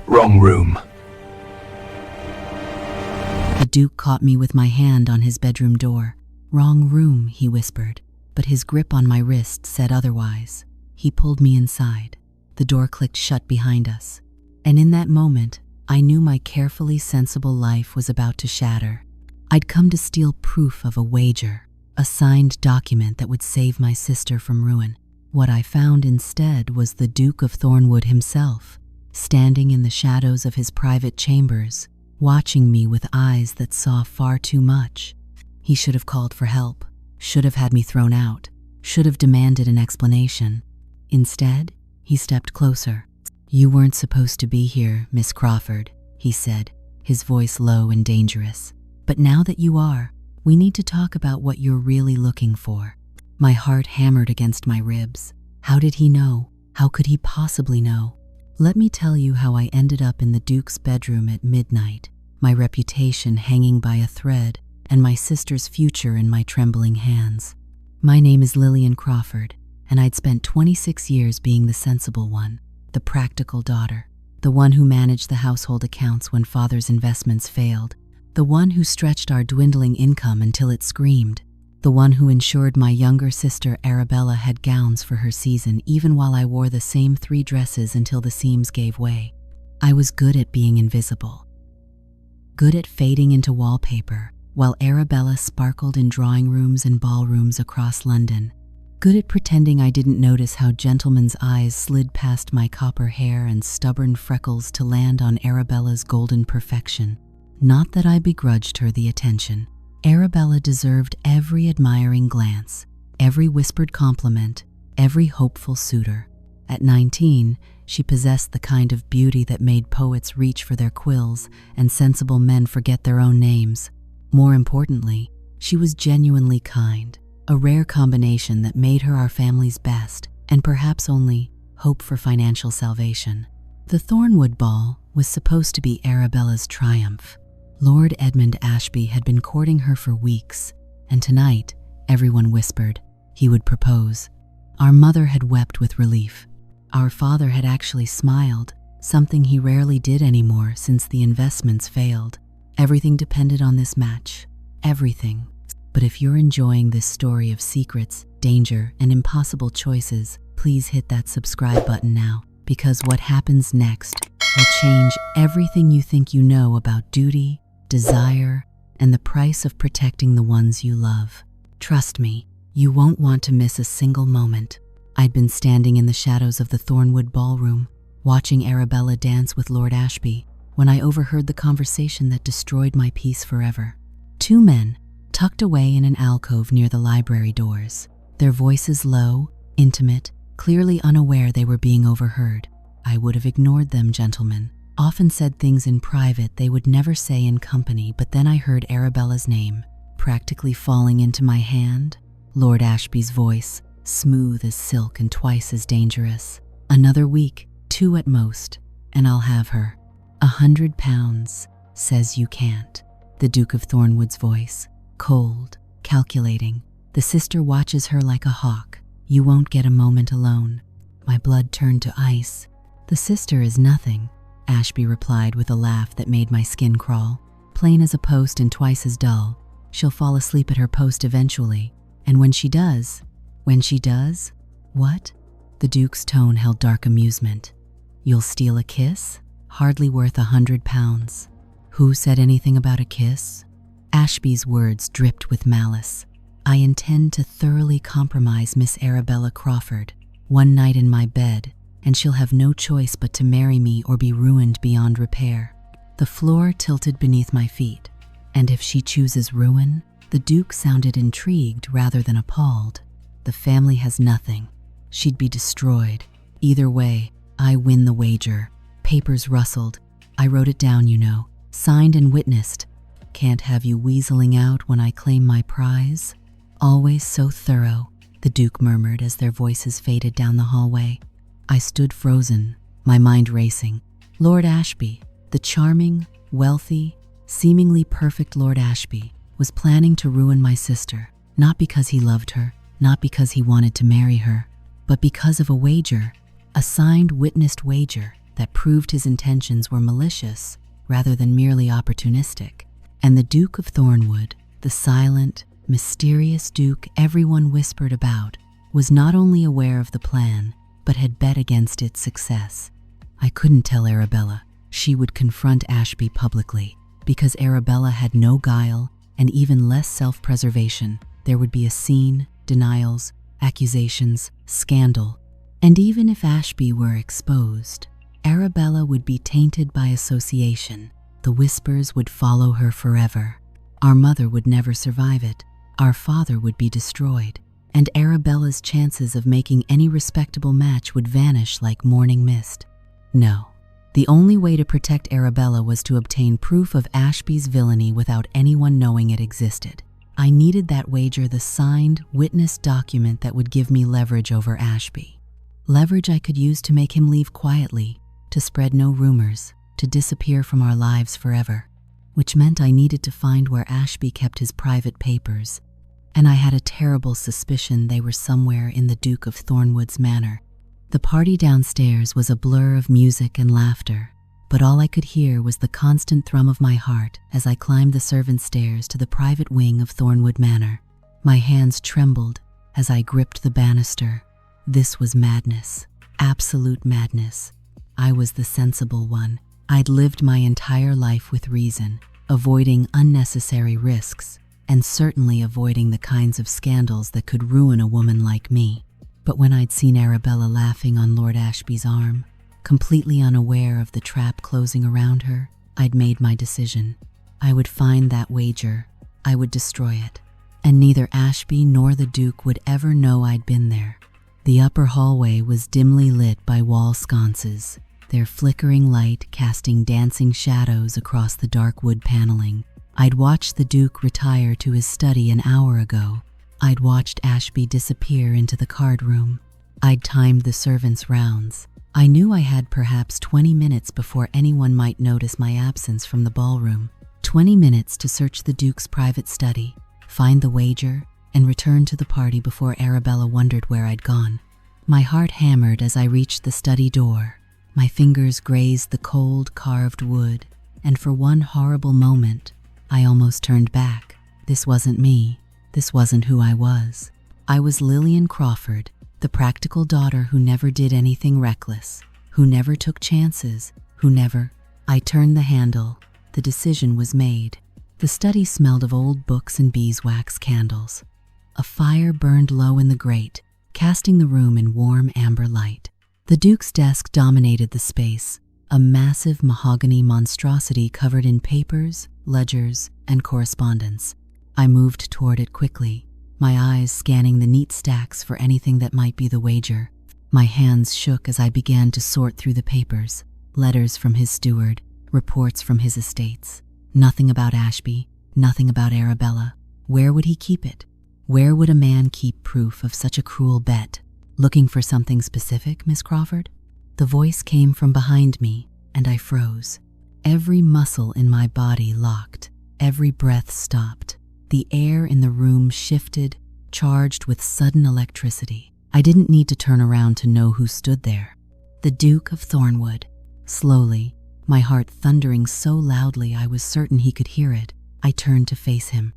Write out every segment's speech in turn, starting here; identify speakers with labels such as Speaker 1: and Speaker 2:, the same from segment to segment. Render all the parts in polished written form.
Speaker 1: Wrong room.
Speaker 2: The Duke caught me with my hand on his bedroom door. "Wrong room," he whispered, but his grip on my wrist said otherwise. He pulled me inside. The door clicked shut behind us. And in that moment, I knew my carefully sensible life was about to shatter. I'd come to steal proof of a wager, a signed document that would save my sister from ruin. What I found instead was the Duke of Thornwood himself, standing in the shadows of his private chambers, watching me with eyes that saw far too much. He should have called for help, should have had me thrown out, should have demanded an explanation. Instead, he stepped closer. "You weren't supposed to be here, Miss Crawford," he said, his voice low and dangerous. "But now that you are, we need to talk about what you're really looking for." My heart hammered against my ribs. How did he know? How could he possibly know? Let me tell you how I ended up in the Duke's bedroom at midnight, my reputation hanging by a thread, and my sister's future in my trembling hands. My name is Lillian Crawford, and I'd spent 26 years being the sensible one, the practical daughter, the one who managed the household accounts when father's investments failed, the one who stretched our dwindling income until it screamed, the one who ensured my younger sister Arabella had gowns for her season even while I wore the same 3 dresses until the seams gave way. I was good at being invisible, good at fading into wallpaper while Arabella sparkled in drawing rooms and ballrooms across London, good at pretending I didn't notice how gentlemen's eyes slid past my copper hair and stubborn freckles to land on Arabella's golden perfection. Not that I begrudged her the attention. Arabella deserved every admiring glance, every whispered compliment, every hopeful suitor. At 19, she possessed the kind of beauty that made poets reach for their quills and sensible men forget their own names. More importantly, she was genuinely kind, a rare combination that made her our family's best and perhaps only hope for financial salvation. The Thornwood ball was supposed to be Arabella's triumph. Lord Edmund Ashby had been courting her for weeks, and tonight, everyone whispered, he would propose. Our mother had wept with relief. Our father had actually smiled, something he rarely did anymore since the investments failed. Everything depended on this match. Everything. But if you're enjoying this story of secrets, danger, and impossible choices, please hit that subscribe button now, because what happens next will change everything you think you know about duty, desire, and the price of protecting the ones you love. Trust me, you won't want to miss a single moment. I'd been standing in the shadows of the Thornwood ballroom, watching Arabella dance with Lord Ashby, when I overheard the conversation that destroyed my peace forever. 2 men, tucked away in an alcove near the library doors, their voices low, intimate, clearly unaware they were being overheard. I would have ignored them, gentlemen. Often said things in private they would never say in company, but then I heard Arabella's name, practically falling into my hand. Lord Ashby's voice, smooth as silk and twice as dangerous. "Another week, 2 at most, and I'll have her. £100 says you can't." The Duke of Thornwood's voice, cold, calculating. "The sister watches her like a hawk. You won't get a moment alone." My blood turned to ice. "The sister is nothing," Ashby replied with a laugh that made my skin crawl. "Plain as a post and twice as dull. She'll fall asleep at her post eventually. And when she does, what?" The Duke's tone held dark amusement. "You'll steal a kiss? Hardly worth £100. Who said anything about a kiss?" Ashby's words dripped with malice. "I intend to thoroughly compromise Miss Arabella Crawford. One night in my bed, and she'll have no choice but to marry me or be ruined beyond repair." The floor tilted beneath my feet. "And if she chooses ruin?" The Duke sounded intrigued rather than appalled. "The family has nothing. She'd be destroyed. Either way, I win the wager." Papers rustled. "I wrote it down, you know. Signed and witnessed. Can't have you weaseling out when I claim my prize." "Always so thorough," the Duke murmured as their voices faded down the hallway. I stood frozen, my mind racing. Lord Ashby, the charming, wealthy, seemingly perfect Lord Ashby, was planning to ruin my sister, not because he loved her, not because he wanted to marry her, but because of a wager, a signed, witnessed wager. that proved his intentions were malicious rather than merely opportunistic. And the Duke of Thornwood, the silent, mysterious Duke everyone whispered about, was not only aware of the plan, but had bet against its success. I couldn't tell Arabella. She would confront Ashby publicly. Because Arabella had no guile and even less self-preservation, there would be a scene, denials, accusations, scandal. And even if Ashby were exposed, Arabella would be tainted by association. The whispers would follow her forever. Our mother would never survive it. Our father would be destroyed. And Arabella's chances of making any respectable match would vanish like morning mist. No. The only way to protect Arabella was to obtain proof of Ashby's villainy without anyone knowing it existed. I needed that wager, the signed, witnessed document that would give me leverage over Ashby. Leverage I could use to make him leave quietly, to spread no rumors, to disappear from our lives forever. Which meant I needed to find where Ashby kept his private papers, and I had a terrible suspicion they were somewhere in the Duke of Thornwood's manor. The party downstairs was a blur of music and laughter, but all I could hear was the constant thrum of my heart as I climbed the servants' stairs to the private wing of Thornwood Manor. My hands trembled as I gripped the banister. This was madness, absolute madness. I was the sensible one. I'd lived my entire life with reason, avoiding unnecessary risks, and certainly avoiding the kinds of scandals that could ruin a woman like me. But when I'd seen Arabella laughing on Lord Ashby's arm, completely unaware of the trap closing around her, I'd made my decision. I would find that wager. I would destroy it. And neither Ashby nor the Duke would ever know I'd been there. The upper hallway was dimly lit by wall sconces, their flickering light casting dancing shadows across the dark wood paneling. I'd watched the Duke retire to his study an hour ago. I'd watched Ashby disappear into the card room. I'd timed the servants' rounds. I knew I had perhaps 20 minutes before anyone might notice my absence from the ballroom. 20 minutes to search the Duke's private study, find the wager, and return to the party before Arabella wondered where I'd gone. My heart hammered as I reached the study door. My fingers grazed the cold, carved wood, and for one horrible moment, I almost turned back. This wasn't me. This wasn't who I was. I was Lillian Crawford, the practical daughter who never did anything reckless, who never took chances, who never... I turned the handle. The decision was made. The study smelled of old books and beeswax candles. A fire burned low in the grate, casting the room in warm amber light. The Duke's desk dominated the space, a massive mahogany monstrosity covered in papers, ledgers, and correspondence. I moved toward it quickly, my eyes scanning the neat stacks for anything that might be the wager. My hands shook as I began to sort through the papers, letters from his steward, reports from his estates. Nothing about Ashby, nothing about Arabella. Where would he keep it? Where would a man keep proof of such a cruel bet? Looking for something specific, Miss Crawford? The voice came from behind me, and I froze. Every muscle in my body locked, every breath stopped. The air in the room shifted, charged with sudden electricity. I didn't need to turn around to know who stood there. The Duke of Thornwood. Slowly, my heart thundering so loudly I was certain he could hear it, I turned to face him.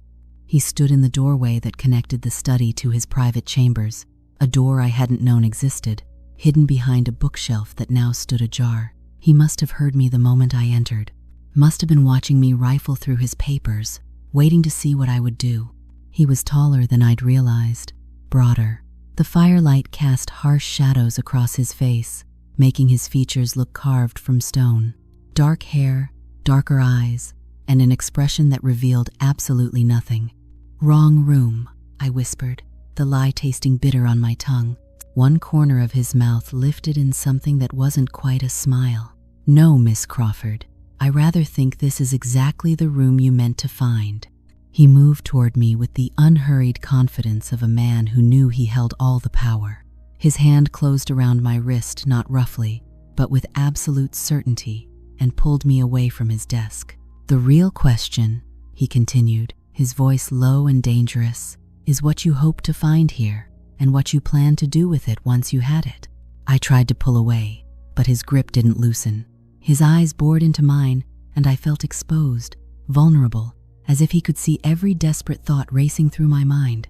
Speaker 2: He stood in the doorway that connected the study to his private chambers, a door I hadn't known existed, hidden behind a bookshelf that now stood ajar. He must have heard me the moment I entered, must have been watching me rifle through his papers, waiting to see what I would do. He was taller than I'd realized, broader. The firelight cast harsh shadows across his face, making his features look carved from stone. Dark hair, darker eyes, and an expression that revealed absolutely nothing. "Wrong room," I whispered, the lie tasting bitter on my tongue. One corner of his mouth lifted in something that wasn't quite a smile. "No, Miss Crawford. I rather think this is exactly the room you meant to find." He moved toward me with the unhurried confidence of a man who knew he held all the power. His hand closed around my wrist, not roughly, but with absolute certainty, and pulled me away from his desk. "The real question," he continued, his voice low and dangerous, "is what you hope to find here, and what you plan to do with it once you had it." I tried to pull away, but his grip didn't loosen. His eyes bored into mine, and I felt exposed, vulnerable, as if he could see every desperate thought racing through my mind.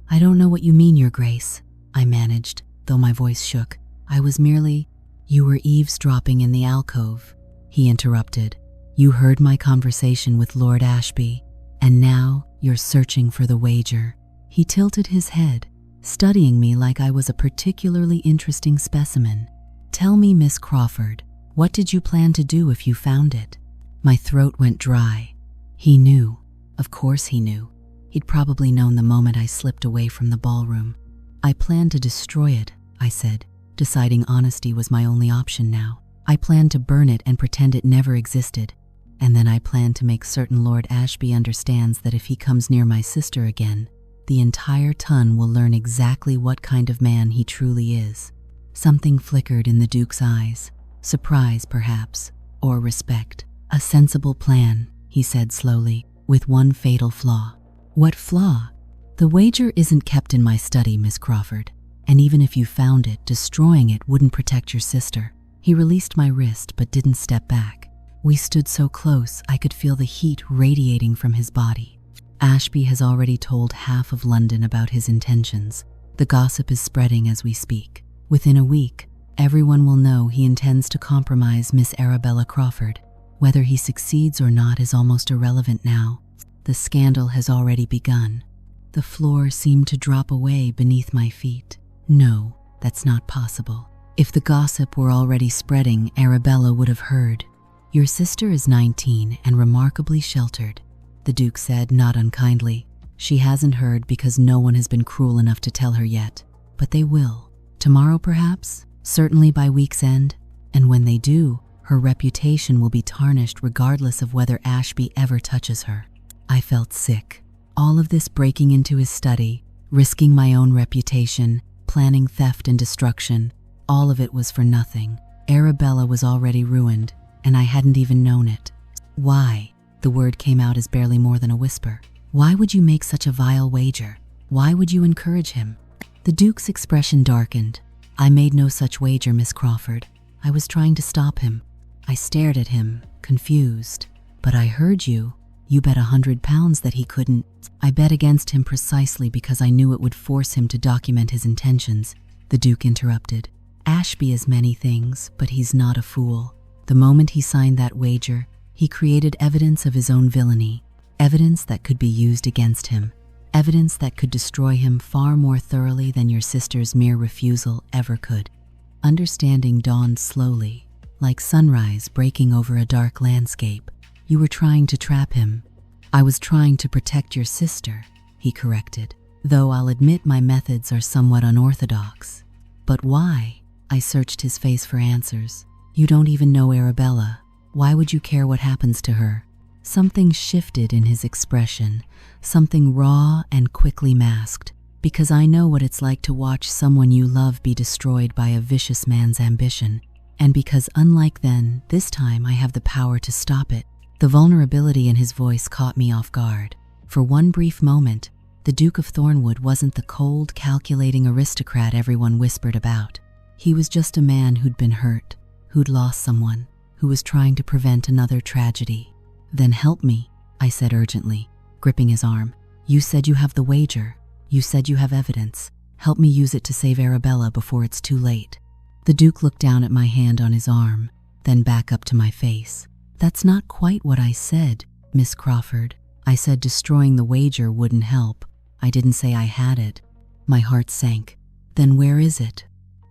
Speaker 2: "I don't know what you mean, Your Grace," I managed, though my voice shook. "I was merely—" "You were eavesdropping in the alcove," he interrupted. "You heard my conversation with Lord Ashby, and now you're searching for the wager." He tilted his head, studying me like I was a particularly interesting specimen. "Tell me, Miss Crawford, what did you plan to do if you found it?" My throat went dry. He knew. Of course he knew. He'd probably known the moment I slipped away from the ballroom. "I planned to destroy it," I said, deciding honesty was my only option now. "I planned to burn it and pretend it never existed. And then I planned to make certain Lord Ashby understands that if he comes near my sister again, the entire ton will learn exactly what kind of man he truly is." Something flickered in the Duke's eyes. Surprise, perhaps, or respect. "A sensible plan," he said slowly, "with one fatal flaw." "What flaw?" "The wager isn't kept in my study, Miss Crawford, and even if you found it, destroying it wouldn't protect your sister." He released my wrist but didn't step back. We stood so close I could feel the heat radiating from his body. "Ashby has already told half of London about his intentions. The gossip is spreading as we speak. Within a week, everyone will know he intends to compromise Miss Arabella Crawford. Whether he succeeds or not is almost irrelevant now. The scandal has already begun." The floor seemed to drop away beneath my feet. "No, that's not possible. If the gossip were already spreading, Arabella would have heard." "Your sister is 19 and remarkably sheltered," the Duke said, not unkindly. "She hasn't heard because no one has been cruel enough to tell her yet. But they will. Tomorrow, perhaps? Certainly by week's end. And when they do, her reputation will be tarnished regardless of whether Ashby ever touches her." I felt sick. All of this breaking into his study, risking my own reputation, planning theft and destruction, all of it was for nothing. Arabella was already ruined, and I hadn't even known it. "Why?" The word came out as barely more than a whisper. "Why would you make such a vile wager? Why would you encourage him?" The Duke's expression darkened. "I made no such wager, Miss Crawford. I was trying to stop him." I stared at him, confused. "But I heard you. You bet £100 that he couldn't." "I bet against him precisely because I knew it would force him to document his intentions," the Duke interrupted. "Ashby is many things, but he's not a fool. The moment he signed that wager, he created evidence of his own villainy, evidence that could be used against him, evidence that could destroy him far more thoroughly than your sister's mere refusal ever could." Understanding dawned slowly, like sunrise breaking over a dark landscape. "You were trying to trap him." "I was trying to protect your sister," he corrected, "though I'll admit my methods are somewhat unorthodox." "But why?" I searched his face for answers. "You don't even know Arabella. Why would you care what happens to her?" Something shifted in his expression, something raw and quickly masked. "Because I know what it's like to watch someone you love be destroyed by a vicious man's ambition. And because unlike then, this time I have the power to stop it." The vulnerability in his voice caught me off guard. For one brief moment, the Duke of Thornwood wasn't the cold, calculating aristocrat everyone whispered about. He was just a man who'd been hurt, who'd lost someone, who was trying to prevent another tragedy. "Then help me," I said urgently, gripping his arm. "You said you have the wager. You said you have evidence. Help me use it to save Arabella before it's too late." The Duke looked down at my hand on his arm, then back up to my face. "That's not quite what I said, Miss Crawford. I said destroying the wager wouldn't help. I didn't say I had it." My heart sank. "Then where is it?"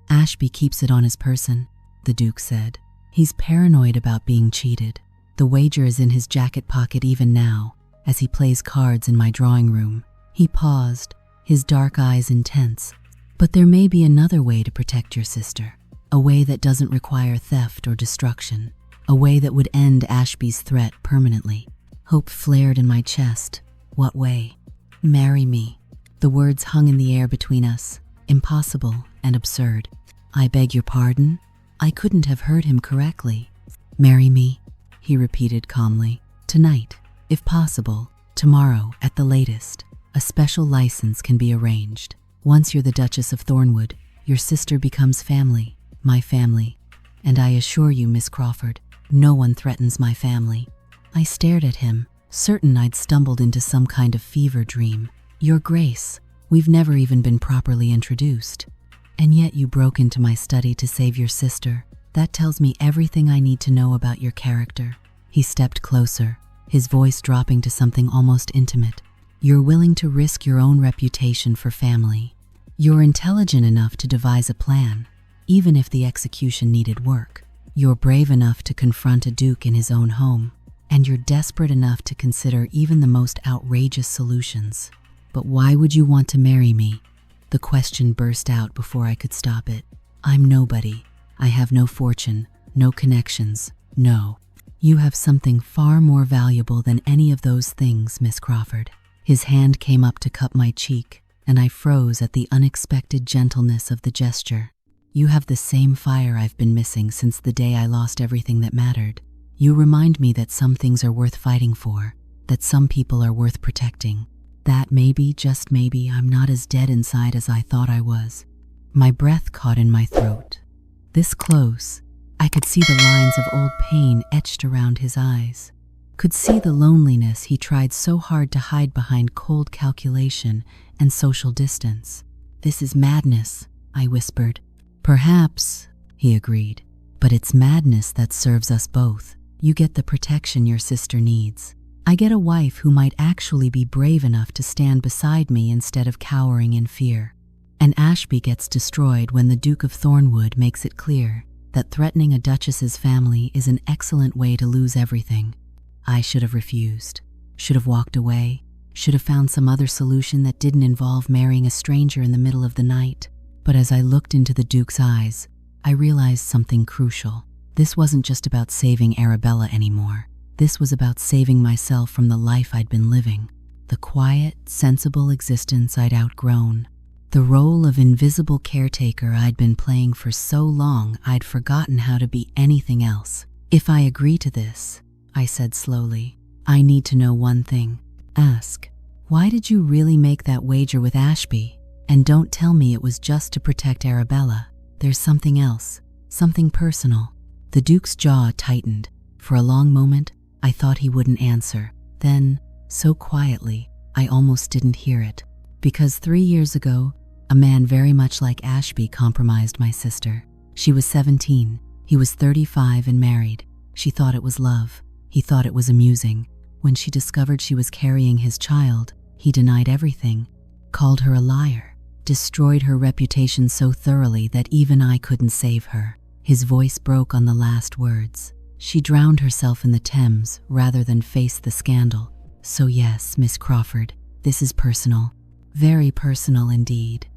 Speaker 2: "Ashby keeps it on his person," the Duke said. "He's paranoid about being cheated. The wager is in his jacket pocket even now, as he plays cards in my drawing room." He paused, his dark eyes intense. "But there may be another way to protect your sister. A way that doesn't require theft or destruction. A way that would end Ashby's threat permanently." Hope flared in my chest. "What way?" "Marry me." The words hung in the air between us, impossible and absurd. "I beg your pardon?" I couldn't have heard him correctly. "Marry me," he repeated calmly. "Tonight, if possible. Tomorrow, at the latest. A special license can be arranged. Once you're the Duchess of Thornwood, your sister becomes family, my family." And I assure you, Miss Crawford, no one threatens my family. I stared at him, certain I'd stumbled into some kind of fever dream. Your Grace, we've never even been properly introduced. And yet you broke into my study to save your sister. That tells me everything I need to know about your character. He stepped closer, his voice dropping to something almost intimate. You're willing to risk your own reputation for family. You're intelligent enough to devise a plan, even if the execution needed work. You're brave enough to confront a duke in his own home, and you're desperate enough to consider even the most outrageous solutions. But why would you want to marry me? The question burst out before I could stop it. I'm nobody. I have no fortune, no connections, no. You have something far more valuable than any of those things, Miss Crawford. His hand came up to cup my cheek, and I froze at the unexpected gentleness of the gesture. You have the same fire I've been missing since the day I lost everything that mattered. You remind me that some things are worth fighting for, that some people are worth protecting. That maybe, just maybe, I'm not as dead inside as I thought I was. My breath caught in my throat. This close, I could see the lines of old pain etched around his eyes. Could see the loneliness he tried so hard to hide behind cold calculation and social distance. This is madness, I whispered. Perhaps, he agreed, but it's madness that serves us both. You get the protection your sister needs. I get a wife who might actually be brave enough to stand beside me instead of cowering in fear. And Ashby gets destroyed when the Duke of Thornwood makes it clear that threatening a duchess's family is an excellent way to lose everything. I should have refused, should have walked away, should have found some other solution that didn't involve marrying a stranger in the middle of the night. But as I looked into the Duke's eyes, I realized something crucial. This wasn't just about saving Arabella anymore. This was about saving myself from the life I'd been living, the quiet, sensible existence I'd outgrown. The role of invisible caretaker I'd been playing for so long I'd forgotten how to be anything else. If I agree to this, I said slowly, I need to know one thing. Ask, why did you really make that wager with Ashby? And don't tell me it was just to protect Arabella. There's something else, something personal. The Duke's jaw tightened. For a long moment, I thought he wouldn't answer. Then, so quietly, I almost didn't hear it. Because 3 years ago, a man very much like Ashby compromised my sister. She was 17, he was 35 and married. She thought it was love. He thought it was amusing. When she discovered she was carrying his child, he denied everything, called her a liar, destroyed her reputation so thoroughly that even I couldn't save her. His voice broke on the last words. She drowned herself in the Thames rather than face the scandal. So yes, Miss Crawford, this is personal. Very personal indeed.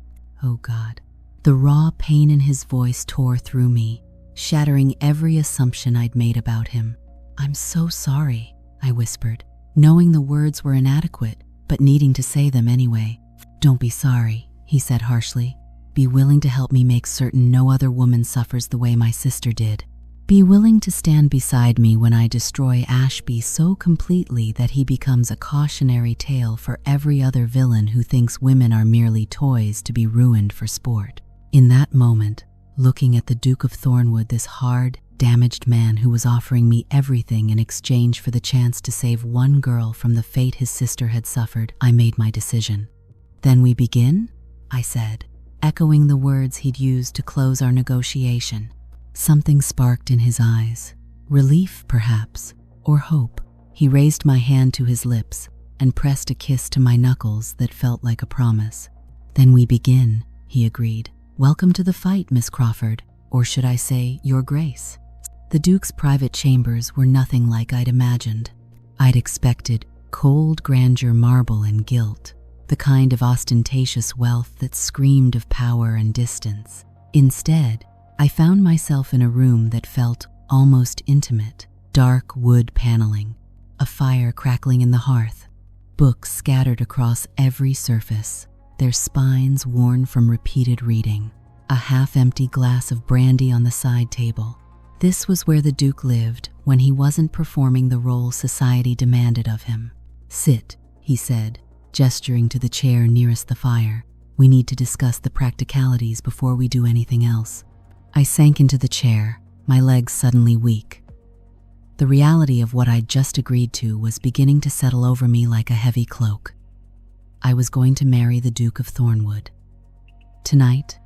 Speaker 2: Oh God. The raw pain in his voice tore through me, shattering every assumption I'd made about him. I'm so sorry, I whispered, knowing the words were inadequate, but needing to say them anyway. Don't be sorry, he said harshly. Be willing to help me make certain no other woman suffers the way my sister did. Be willing to stand beside me when I destroy Ashby so completely that he becomes a cautionary tale for every other villain who thinks women are merely toys to be ruined for sport. In that moment, looking at the Duke of Thornwood, this hard, damaged man who was offering me everything in exchange for the chance to save one girl from the fate his sister had suffered, I made my decision. Then we begin? I said, echoing the words he'd used to close our negotiation. Something sparked in his eyes. Relief, perhaps, or hope. He raised my hand to his lips and pressed a kiss to my knuckles that felt like a promise. Then we begin, he agreed. Welcome to the fight, Miss Crawford, or should I say, Your Grace. The Duke's private chambers were nothing like I'd imagined. I'd expected cold grandeur, marble and gilt, the kind of ostentatious wealth that screamed of power and distance. Instead, I found myself in a room that felt almost intimate. Dark wood paneling, a fire crackling in the hearth, books scattered across every surface, their spines worn from repeated reading, a half-empty glass of brandy on the side table. This was where the Duke lived when he wasn't performing the role society demanded of him. Sit, he said, gesturing to the chair nearest the fire. We need to discuss the practicalities before we do anything else. I sank into the chair, my legs suddenly weak. The reality of what I'd just agreed to was beginning to settle over me like a heavy cloak. I was going to marry the Duke of Thornwood. Tonight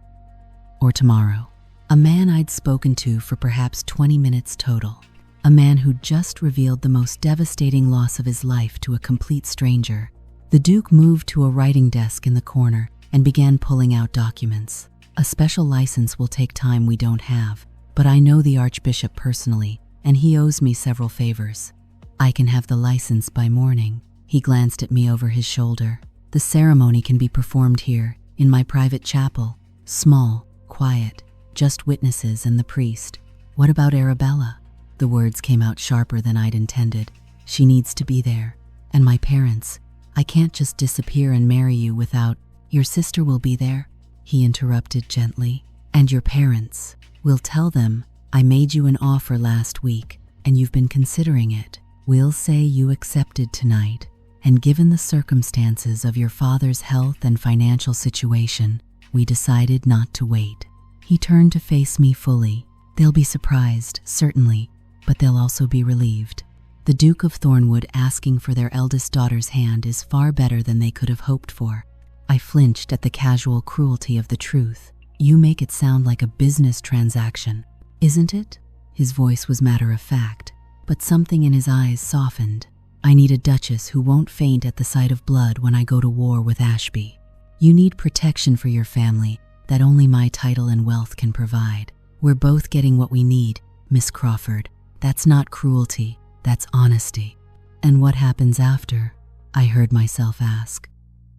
Speaker 2: or tomorrow. A man I'd spoken to for perhaps 20 minutes total. A man who'd just revealed the most devastating loss of his life to a complete stranger. The Duke moved to a writing desk in the corner and began pulling out documents. A special license will take time we don't have, but I know the Archbishop personally, and he owes me several favors. I can have the license by morning. He glanced at me over his shoulder. The ceremony can be performed here, in my private chapel. Small, quiet, just witnesses and the priest. What about Arabella? The words came out sharper than I'd intended. She needs to be there. And my parents. I can't just disappear and marry you without— Your sister will be there, he interrupted gently. And your parents. We'll tell them I made you an offer last week, and you've been considering it. We'll say you accepted tonight, and given the circumstances of your father's health and financial situation, we decided not to wait. He turned to face me fully. They'll be surprised, certainly, but they'll also be relieved. The Duke of Thornwood asking for their eldest daughter's hand is far better than they could have hoped for. I flinched at the casual cruelty of the truth. You make it sound like a business transaction, isn't it? His voice was matter of fact, but something in his eyes softened. I need a duchess who won't faint at the sight of blood when I go to war with Ashby. You need protection for your family that only my title and wealth can provide. We're both getting what we need, Miss Crawford. That's not cruelty, that's honesty. And what happens after? I heard myself ask.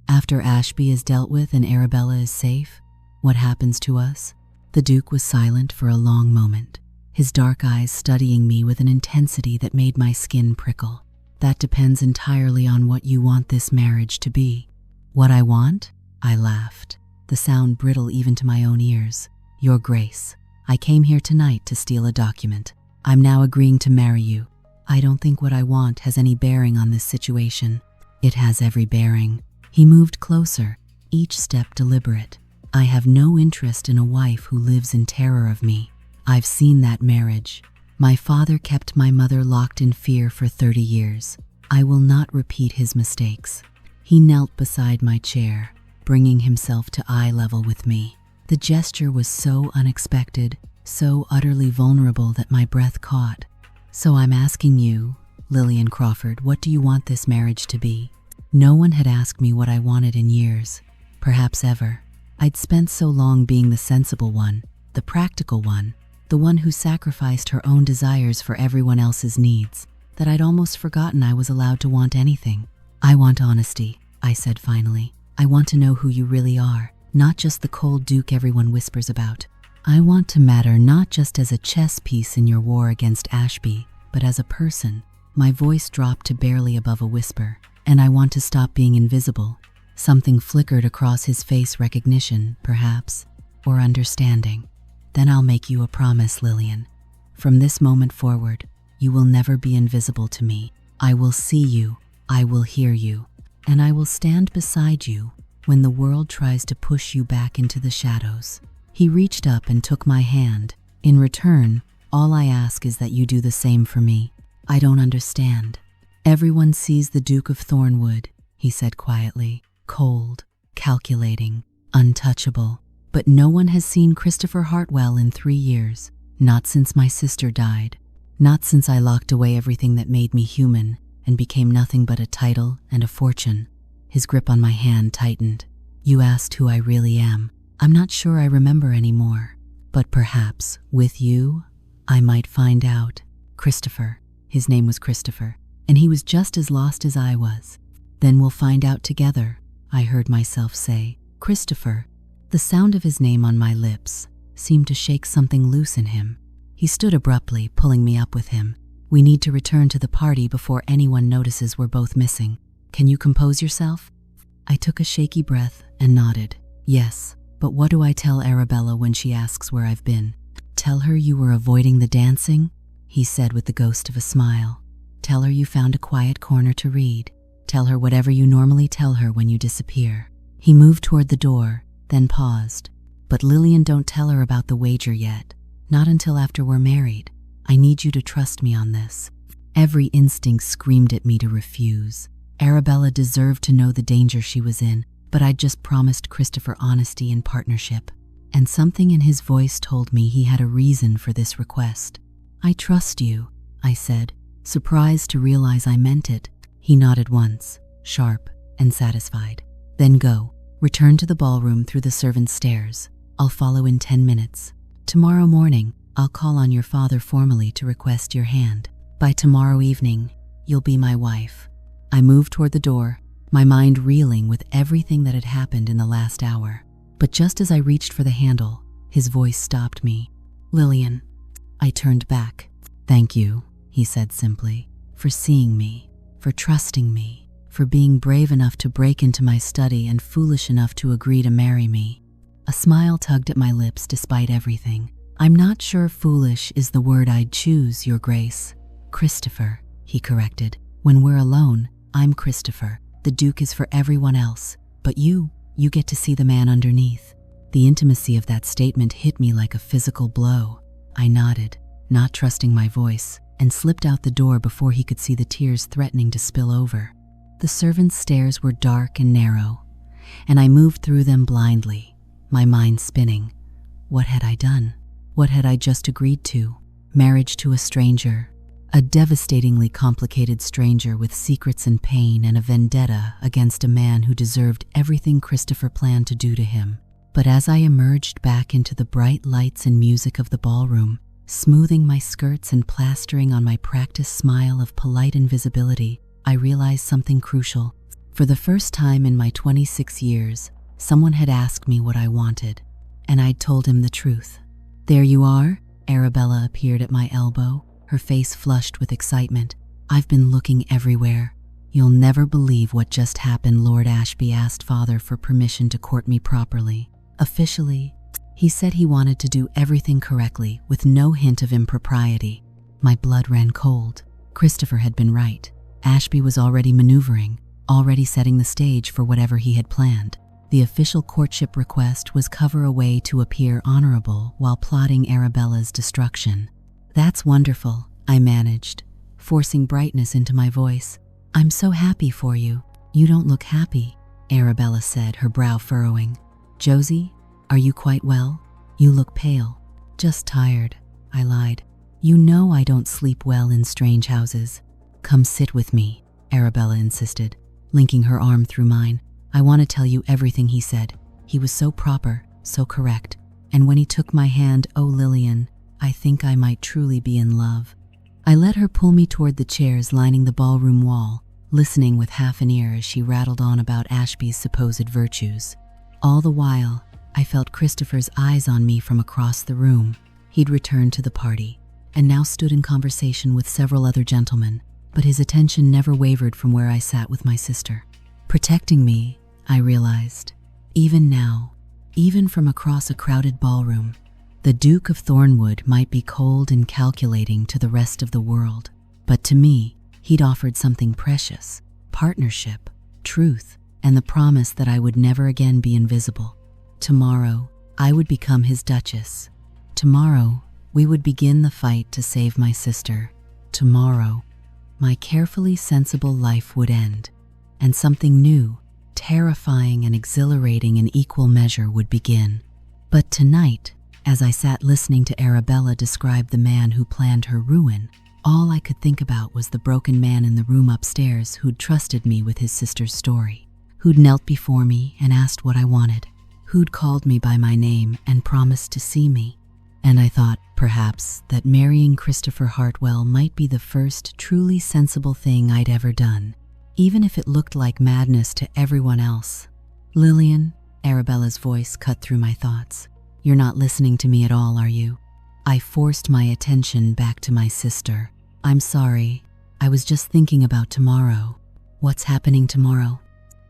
Speaker 2: After Ashby is dealt with and Arabella is safe, what happens to us? The Duke was silent for a long moment, his dark eyes studying me with an intensity that made my skin prickle. That depends entirely on what you want this marriage to be. What I want? I laughed, the sound brittle even to my own ears. Your Grace, I came here tonight to steal a document. I'm now agreeing to marry you. I don't think what I want has any bearing on this situation. It has every bearing. He moved closer, each step deliberate. I have no interest in a wife who lives in terror of me. I've seen that marriage. My father kept my mother locked in fear for 30 years. I will not repeat his mistakes. He knelt beside my chair, bringing himself to eye level with me. The gesture was so unexpected, so utterly vulnerable that my breath caught. So I'm asking you, Lillian Crawford, what do you want this marriage to be? No one had asked me what I wanted in years, perhaps ever. I'd spent so long being the sensible one, the practical one, the one who sacrificed her own desires for everyone else's needs, that I'd almost forgotten I was allowed to want anything. I want honesty, I said finally. I want to know who you really are, not just the cold Duke everyone whispers about. I want to matter not just as a chess piece in your war against Ashby, but as a person. My voice dropped to barely above a whisper, and I want to stop being invisible. Something flickered across his face, recognition, perhaps, or understanding. Then I'll make you a promise, Lillian. From this moment forward, you will never be invisible to me. I will see you, I will hear you, and I will stand beside you when the world tries to push you back into the shadows. He reached up and took my hand. In return, all I ask is that you do the same for me. I don't understand. Everyone sees the Duke of Thornwood, he said quietly. Cold, calculating, untouchable. But no one has seen Christopher Hartwell in 3 years. Not since my sister died. Not since I locked away everything that made me human and became nothing but a title and a fortune. His grip on my hand tightened. You asked who I really am. I'm not sure I remember anymore. But perhaps, with you, I might find out. Christopher. His name was Christopher, and he was just as lost as I was. Then we'll find out together, I heard myself say. Christopher. The sound of his name on my lips seemed to shake something loose in him. He stood abruptly, pulling me up with him. We need to return to the party before anyone notices we're both missing. Can you compose yourself? I took a shaky breath and nodded. Yes, but what do I tell Arabella when she asks where I've been? Tell her you were avoiding the dancing? He said with the ghost of a smile. Tell her you found a quiet corner to read. Tell her whatever you normally tell her when you disappear. He moved toward the door, then paused. But Lillian, don't tell her about the wager yet. Not until after we're married. I need you to trust me on this." Every instinct screamed at me to refuse. Arabella deserved to know the danger she was in, but I'd just promised Christopher honesty and partnership, and something in his voice told me he had a reason for this request. "I trust you," I said, surprised to realize I meant it. He nodded once, sharp and satisfied. "Then go. Return to the ballroom through the servants' stairs. I'll follow in 10 minutes. Tomorrow morning, I'll call on your father formally to request your hand. By tomorrow evening, you'll be my wife." I moved toward the door, my mind reeling with everything that had happened in the last hour. But just as I reached for the handle, his voice stopped me. "Lillian." I turned back. "Thank you," he said simply, "for seeing me, for trusting me, for being brave enough to break into my study and foolish enough to agree to marry me." A smile tugged at my lips despite everything. "I'm not sure foolish is the word I'd choose, Your Grace." "Christopher," he corrected. "When we're alone, I'm Christopher. The Duke is for everyone else. But you get to see the man underneath." The intimacy of that statement hit me like a physical blow. I nodded, not trusting my voice, and slipped out the door before he could see the tears threatening to spill over. The servants' stairs were dark and narrow, and I moved through them blindly, my mind spinning. What had I done? What had I just agreed to? Marriage to a stranger, a devastatingly complicated stranger with secrets and pain and a vendetta against a man who deserved everything Christopher planned to do to him. But as I emerged back into the bright lights and music of the ballroom, smoothing my skirts and plastering on my practiced smile of polite invisibility, I realized something crucial. For the first time in my 26 years, someone had asked me what I wanted, and I'd told him the truth. "There you are." Arabella appeared at my elbow, her face flushed with excitement. "I've been looking everywhere. You'll never believe what just happened. Lord Ashby asked Father for permission to court me properly. Officially, he said he wanted to do everything correctly with no hint of impropriety." My blood ran cold. Christopher had been right. Ashby was already maneuvering, already setting the stage for whatever he had planned. The official courtship request was cover a way to appear honorable while plotting Arabella's destruction. "That's wonderful," I managed, forcing brightness into my voice. "I'm so happy for you." "You don't look happy," Arabella said, her brow furrowing. "Josie, are you quite well? You look pale." "Just tired," I lied. "You know I don't sleep well in strange houses." "Come sit with me," Arabella insisted, linking her arm through mine. "I want to tell you everything," he said. He was so proper, so correct. And when he took my hand, oh Lillian, I think I might truly be in love. I let her pull me toward the chairs lining the ballroom wall, listening with half an ear as she rattled on about Ashby's supposed virtues. All the while, I felt Christopher's eyes on me from across the room. He'd returned to the party, and now stood in conversation with several other gentlemen, but his attention never wavered from where I sat with my sister. Protecting me, I realized. Even now, even from across a crowded ballroom, the Duke of Thornwood might be cold and calculating to the rest of the world, but to me, he'd offered something precious: partnership, truth, and the promise that I would never again be invisible. Tomorrow, I would become his Duchess. Tomorrow, we would begin the fight to save my sister. Tomorrow, my carefully sensible life would end, and something new, terrifying and exhilarating in equal measure would begin. But tonight, as I sat listening to Arabella describe the man who planned her ruin, all I could think about was the broken man in the room upstairs who'd trusted me with his sister's story, who'd knelt before me and asked what I wanted, who'd called me by my name and promised to see me. And I thought, perhaps, that marrying Christopher Hartwell might be the first truly sensible thing I'd ever done, even if it looked like madness to everyone else. "Lillian," Arabella's voice cut through my thoughts. "You're not listening to me at all, are you?" I forced my attention back to my sister. "I'm sorry. I was just thinking about tomorrow." "What's happening tomorrow?"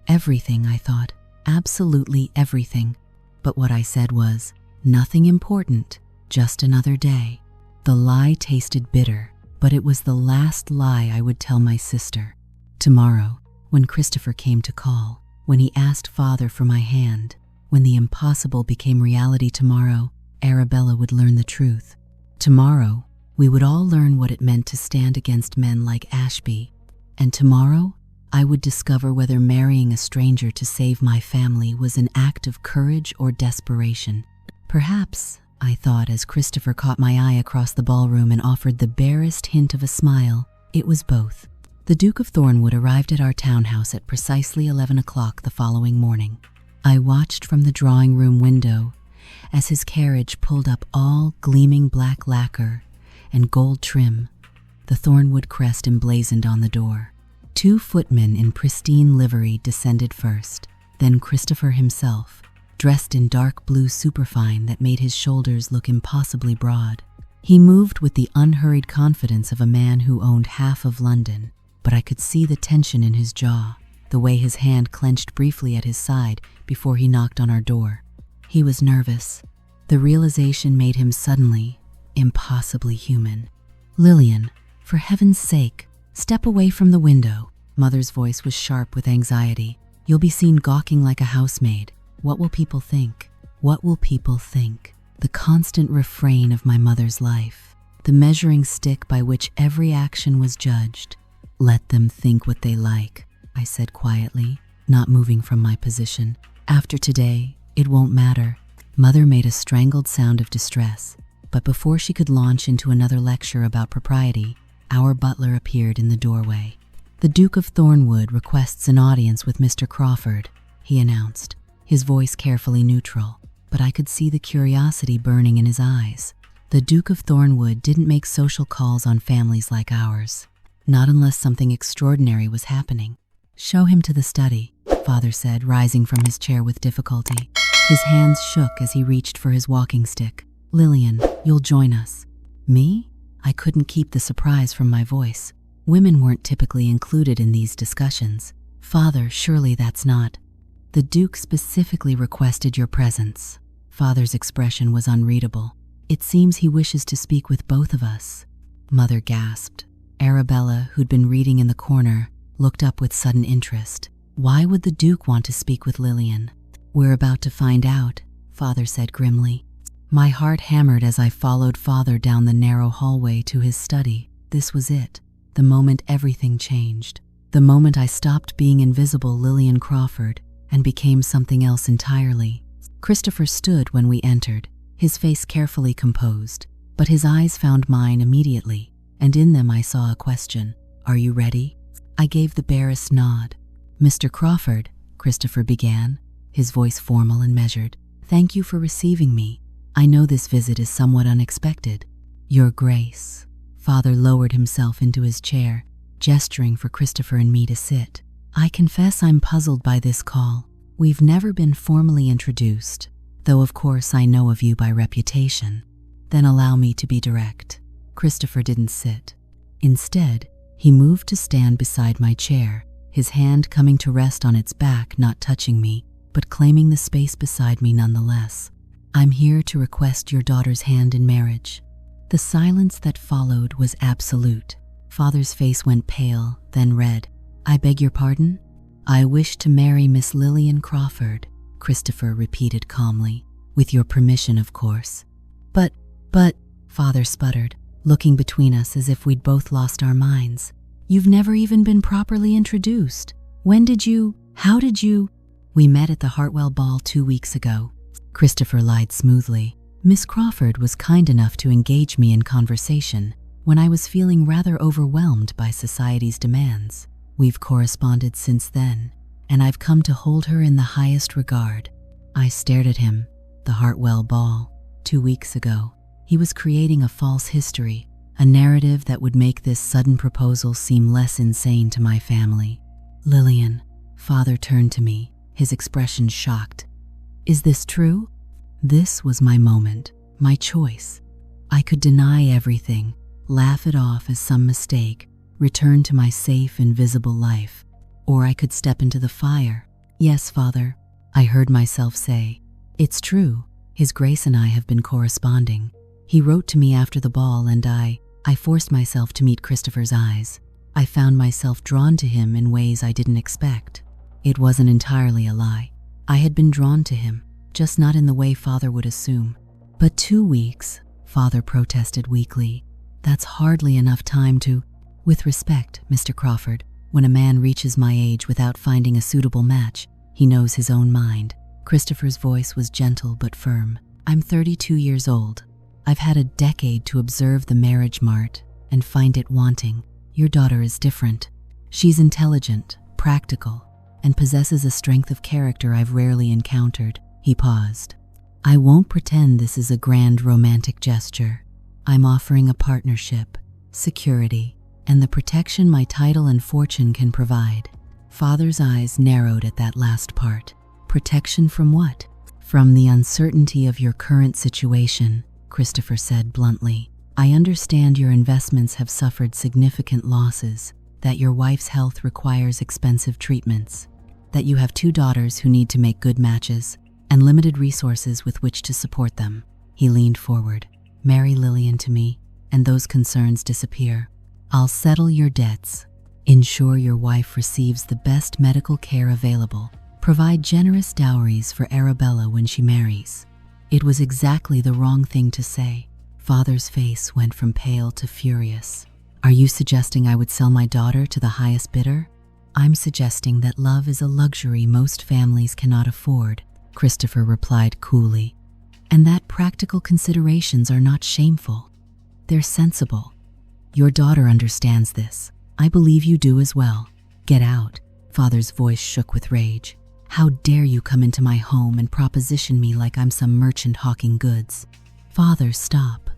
Speaker 2: "Everything," I thought. "Absolutely everything." But what I said was, "Nothing important, just another day." The lie tasted bitter, but it was the last lie I would tell my sister. Tomorrow, when Christopher came to call, when he asked Father for my hand, when the impossible became reality tomorrow, Arabella would learn the truth. Tomorrow, we would all learn what it meant to stand against men like Ashby. And tomorrow, I would discover whether marrying a stranger to save my family was an act of courage or desperation. Perhaps, I thought as Christopher caught my eye across the ballroom and offered the barest hint of a smile, it was both. The Duke of Thornwood arrived at our townhouse at precisely 11 o'clock the following morning. I watched from the drawing room window as his carriage pulled up, all gleaming black lacquer and gold trim, the Thornwood crest emblazoned on the door. 2 footmen in pristine livery descended first, then Christopher himself, dressed in dark blue superfine that made his shoulders look impossibly broad. He moved with the unhurried confidence of a man who owned half of London, but I could see the tension in his jaw, the way his hand clenched briefly at his side before he knocked on our door. He was nervous. The realization made him suddenly, impossibly human. "Lillian, for heaven's sake, step away from the window." Mother's voice was sharp with anxiety. "You'll be seen gawking like a housemaid. What will people think? What will people think?" The constant refrain of my mother's life, the measuring stick by which every action was judged. "Let them think what they like," I said quietly, not moving from my position. "After today, it won't matter." Mother made a strangled sound of distress, but before she could launch into another lecture about propriety, our butler appeared in the doorway. "The Duke of Thornwood requests an audience with Mr. Crawford," he announced, his voice carefully neutral, but I could see the curiosity burning in his eyes. The Duke of Thornwood didn't make social calls on families like ours, not unless something extraordinary was happening. "Show him to the study," Father said, rising from his chair with difficulty. His hands shook as he reached for his walking stick. "Lillian, you'll join us." "Me?" I couldn't keep the surprise from my voice. Women weren't typically included in these discussions. "Father, surely that's not—" "The Duke specifically requested your presence." Father's expression was unreadable. "It seems he wishes to speak with both of us." Mother gasped. Arabella, who'd been reading in the corner, looked up with sudden interest. "Why would the Duke want to speak with Lillian?" "We're about to find out," Father said grimly. My heart hammered as I followed Father down the narrow hallway to his study. This was it, the moment everything changed. The moment I stopped being invisible Lillian Crawford and became something else entirely. Christopher stood when we entered, his face carefully composed, but his eyes found mine immediately, and in them I saw a question. "Are you ready?" I gave the barest nod. "Mr. Crawford," Christopher began, his voice formal and measured, "thank you for receiving me. I know this visit is somewhat unexpected." "Your Grace." Father lowered himself into his chair, gesturing for Christopher and me to sit. "I confess I'm puzzled by this call. We've never been formally introduced, though of course I know of you by reputation." "Then allow me to be direct." Christopher didn't sit. Instead, he moved to stand beside my chair, his hand coming to rest on its back, not touching me, but claiming the space beside me nonetheless. "I'm here to request your daughter's hand in marriage." The silence that followed was absolute. Father's face went pale, then red. "I beg your pardon?" "I wish to marry Miss Lillian Crawford," Christopher repeated calmly. "With your permission, of course." But, Father sputtered, looking between us as if we'd both lost our minds. "You've never even been properly introduced. How did you? "We met at the Hartwell Ball 2 weeks ago." Christopher lied smoothly. "Miss Crawford was kind enough to engage me in conversation when I was feeling rather overwhelmed by society's demands. We've corresponded since then, and I've come to hold her in the highest regard." I stared at him. The Hartwell Ball, 2 weeks ago. He was creating a false history, a narrative that would make this sudden proposal seem less insane to my family. "Lillian," Father turned to me, his expression shocked. "Is this true?" This was my moment, my choice. I could deny everything, laugh it off as some mistake, return to my safe, invisible life, or I could step into the fire. "Yes, Father," I heard myself say. "It's true. His Grace and I have been corresponding. He wrote to me after the ball, and I forced myself to meet Christopher's eyes. I found myself drawn to him in ways I didn't expect. It wasn't entirely a lie. I had been drawn to him, just not in the way Father would assume. But 2 weeks," Father protested weakly. That's hardly enough time to— With respect, Mr. Crawford, when a man reaches my age without finding a suitable match, he knows his own mind. Christopher's voice was gentle but firm. I'm 32 years old. I've had a decade to observe the marriage mart and find it wanting. Your daughter is different. She's intelligent, practical, and possesses a strength of character I've rarely encountered. He paused. I won't pretend this is a grand romantic gesture. I'm offering a partnership, security, and the protection my title and fortune can provide. Father's eyes narrowed at that last part. Protection from what? From the uncertainty of your current situation, Christopher said bluntly. I understand your investments have suffered significant losses, that your wife's health requires expensive treatments, that you have 2 daughters who need to make good matches, and limited resources with which to support them. He leaned forward. Marry Lillian to me, and those concerns disappear. I'll settle your debts, ensure your wife receives the best medical care available, provide generous dowries for Arabella when she marries. It was exactly the wrong thing to say. Father's face went from pale to furious. Are you suggesting I would sell my daughter to the highest bidder? I'm suggesting that love is a luxury most families cannot afford, Christopher replied coolly, and that practical considerations are not shameful. They're sensible. Your daughter understands this. I believe you do as well. Get out. Father's voice shook with rage. How dare you come into my home and proposition me like I'm some merchant hawking goods? Father, stop.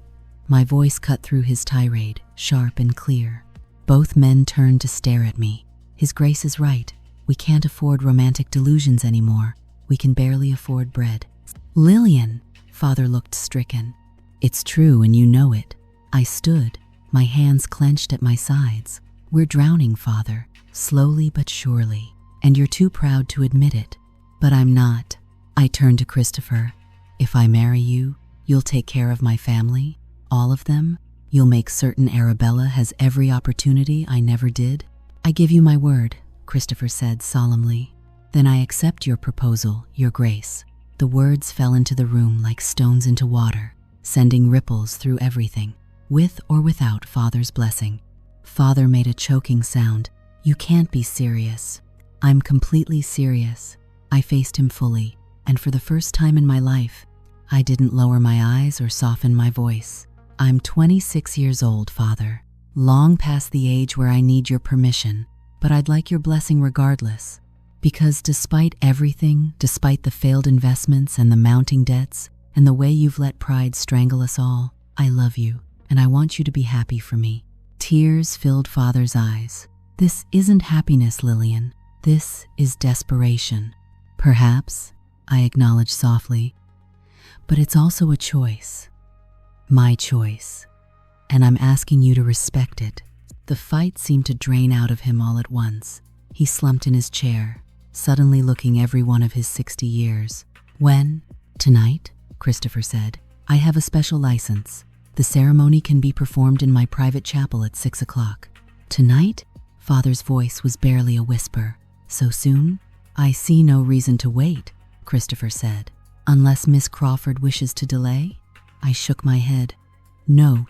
Speaker 2: My voice cut through his tirade, sharp and clear. Both men turned to stare at me. His Grace is right. We can't afford romantic delusions anymore. We can barely afford bread. Lillian, Father looked stricken. It's true and you know it. I stood, my hands clenched at my sides. We're drowning, Father, slowly but surely, and you're too proud to admit it. But I'm not. I turned to Christopher. If I marry you, you'll take care of my family? All of them? You'll make certain Arabella has every opportunity I never did? I give you my word, Christopher said solemnly. Then I accept your proposal, Your Grace. The words fell into the room like stones into water, sending ripples through everything, with or without Father's blessing. Father made a choking sound. You can't be serious. I'm completely serious. I faced him fully, and for the first time in my life, I didn't lower my eyes or soften my voice. I'm 26 years old, Father, long past the age where I need your permission, but I'd like your blessing regardless. Because despite everything, despite the failed investments and the mounting debts, and the way you've let pride strangle us all, I love you, and I want you to be happy for me. Tears filled Father's eyes. This isn't happiness, Lillian. This is desperation. Perhaps, I acknowledged softly, but it's also a choice. My choice. And I'm asking you to respect it. The fight seemed to drain out of him all at once. He slumped in his chair, suddenly looking every one of his 60 years. When? Tonight, Christopher said. I have a special license. The ceremony can be performed in my private chapel at 6 o'clock. Tonight? Father's voice was barely a whisper. So soon? I see no reason to wait, Christopher said. Unless Miss Crawford wishes to delay? I shook my head. No,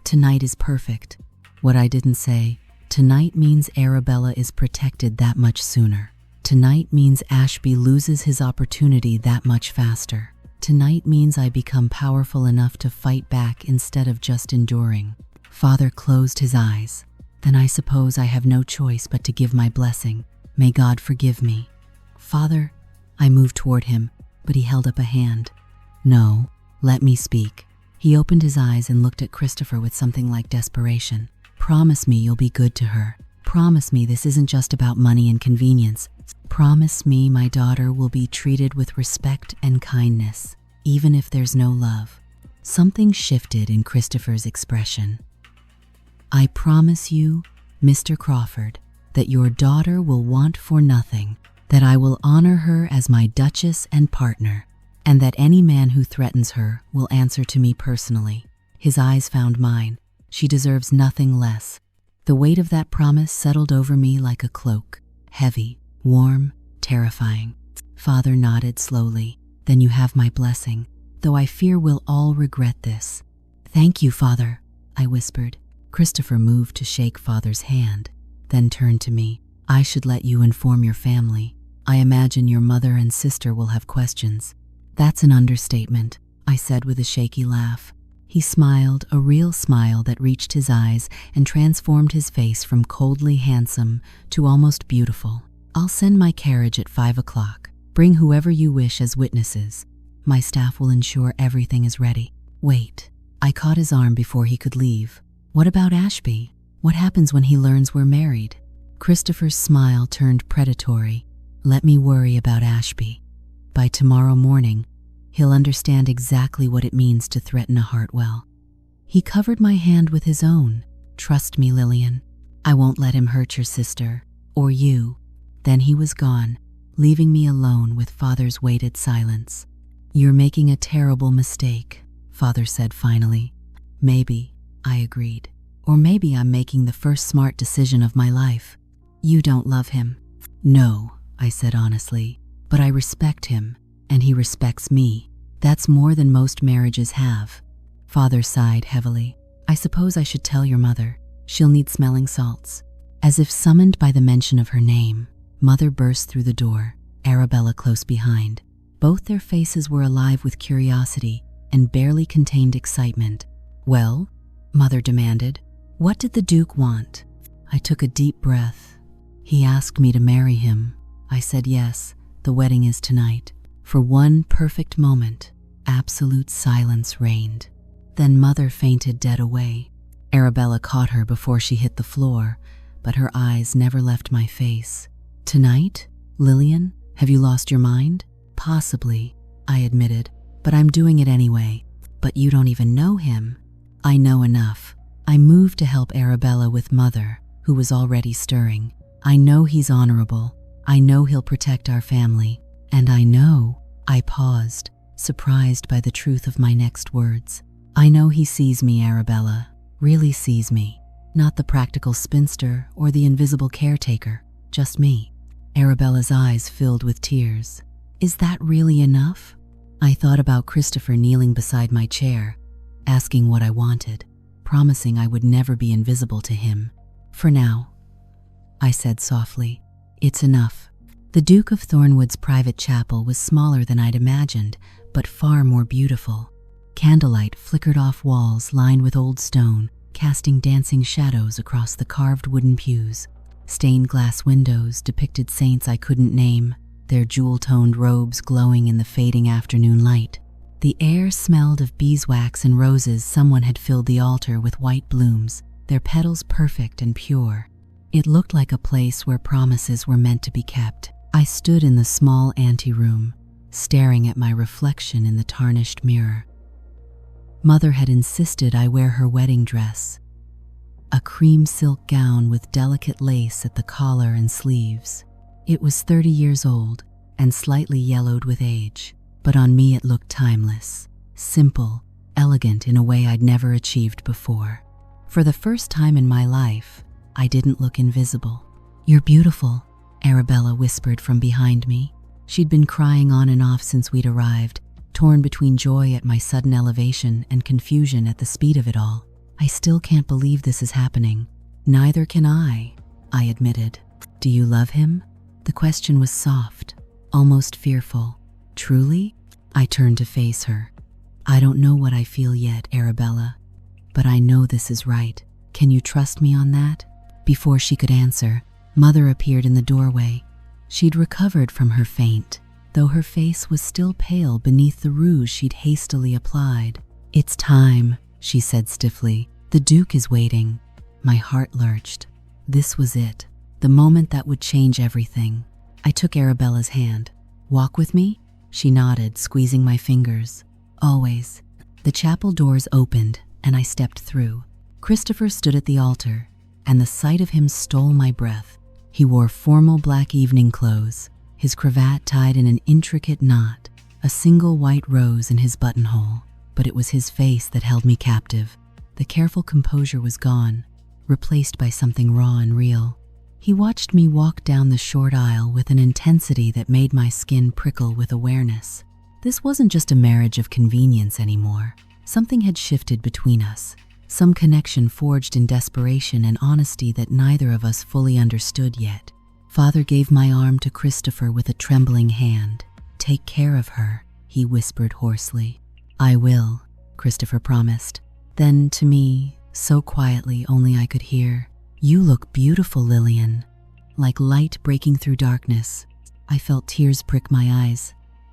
Speaker 2: tonight is perfect. What I didn't say, tonight means Arabella is protected that much sooner. Tonight means Ashby loses his opportunity that much faster. Tonight means I become powerful enough to fight back instead of just enduring. Father closed his eyes. Then I suppose I have no choice but to give my blessing. May God forgive me. Father, I moved toward him, but he held up a hand. No, let me speak. He opened his eyes and looked at Christopher with something like desperation. Promise me you'll be good to her. Promise me this isn't just about money and convenience. Promise me my daughter will be treated with respect and kindness, even if there's no love. Something shifted in Christopher's expression. I promise you, Mr. Crawford, that your daughter will want for nothing, that I will honor her as my duchess and partner, and that any man who threatens her will answer to me personally. His eyes found mine. She deserves nothing less. The weight of that promise settled over me like a cloak, heavy, warm, terrifying. Father nodded slowly. Then you have my blessing, though I fear we'll all regret this. "Thank you, Father," I whispered. Christopher moved to shake Father's hand, then turned to me. "I should let you inform your family. I imagine your mother and sister will have questions." "That's an understatement," I said with a shaky laugh. He smiled, a real smile that reached his eyes and transformed his face from coldly handsome to almost beautiful. "I'll send my carriage at 5 o'clock. Bring whoever you wish as witnesses. My staff will ensure everything is ready." "Wait." I caught his arm before he could leave. "What about Ashby? What happens when he learns we're married?" Christopher's smile turned predatory. "Let me worry about Ashby. By tomorrow morning, he'll understand exactly what it means to threaten a Hartwell." He covered my hand with his own. "Trust me, Lillian. I won't let him hurt your sister, or you." Then he was gone, leaving me alone with Father's weighted silence. "You're making a terrible mistake," Father said finally. "Maybe," I agreed. "Or maybe I'm making the first smart decision of my life." "You don't love him." "No," I said honestly, "but I respect him, and he respects me. That's more than most marriages have." Father sighed heavily. "I suppose I should tell your mother. She'll need smelling salts." As if summoned by the mention of her name, Mother burst through the door, Arabella close behind. Both their faces were alive with curiosity and barely contained excitement. "Well?" Mother demanded. "What did the Duke want?" I took a deep breath. "He asked me to marry him." I said yes. "The wedding is tonight." For one perfect moment, absolute silence reigned. Then Mother fainted dead away. Arabella caught her before she hit the floor, but her eyes never left my face. "Tonight? Lillian, have you lost your mind?" "Possibly," I admitted, "but I'm doing it anyway." "But you don't even know him." "I know enough." I moved to help Arabella with Mother, who was already stirring. "I know he's honorable. I know he'll protect our family. And I know," I paused, surprised by the truth of my next words. "I know he sees me, Arabella, really sees me. Not the practical spinster or the invisible caretaker, just me." Arabella's eyes filled with tears. "Is that really enough?" I thought about Christopher kneeling beside my chair, asking what I wanted, promising I would never be invisible to him. "For now," I said softly, "it's enough." The Duke of Thornwood's private chapel was smaller than I'd imagined, but far more beautiful. Candlelight flickered off walls lined with old stone, casting dancing shadows across the carved wooden pews. Stained glass windows depicted saints I couldn't name, their jewel-toned robes glowing in the fading afternoon light. The air smelled of beeswax and roses. Someone had filled the altar with white blooms, their petals perfect and pure. It looked like a place where promises were meant to be kept. I stood in the small anteroom, staring at my reflection in the tarnished mirror. Mother had insisted I wear her wedding dress, a cream silk gown with delicate lace at the collar and sleeves. It was 30 years old and slightly yellowed with age, but on me it looked timeless, simple, elegant in a way I'd never achieved before. For the first time in my life, I didn't look invisible. "You're beautiful," Arabella whispered from behind me. She'd been crying on and off since we'd arrived, torn between joy at my sudden elevation and confusion at the speed of it all. "I still can't believe this is happening." "Neither can I admitted. "Do you love him?" The question was soft, almost fearful. "Truly?" I turned to face her. "I don't know what I feel yet, Arabella, but I know this is right. Can you trust me on that?" Before she could answer, Mother appeared in the doorway. She'd recovered from her faint, though her face was still pale beneath the rouge she'd hastily applied. "It's time," she said stiffly. "The Duke is waiting." My heart lurched. This was it, the moment that would change everything. I took Arabella's hand. "Walk with me?" She nodded, squeezing my fingers. "Always." The chapel doors opened, and I stepped through. Christopher stood at the altar, and the sight of him stole my breath. He wore formal black evening clothes, his cravat tied in an intricate knot, a single white rose in his buttonhole. But it was his face that held me captive. The careful composure was gone, replaced by something raw and real. He watched me walk down the short aisle with an intensity that made my skin prickle with awareness. This wasn't just a marriage of convenience anymore. Something had shifted between us, some connection forged in desperation and honesty that neither of us fully understood yet. Father gave my arm to Christopher with a trembling hand. "Take care of her," he whispered hoarsely. "I will," Christopher promised. Then to me, so quietly only I could hear, "You look beautiful, Lillian." Like light breaking through darkness, I felt tears prick my eyes.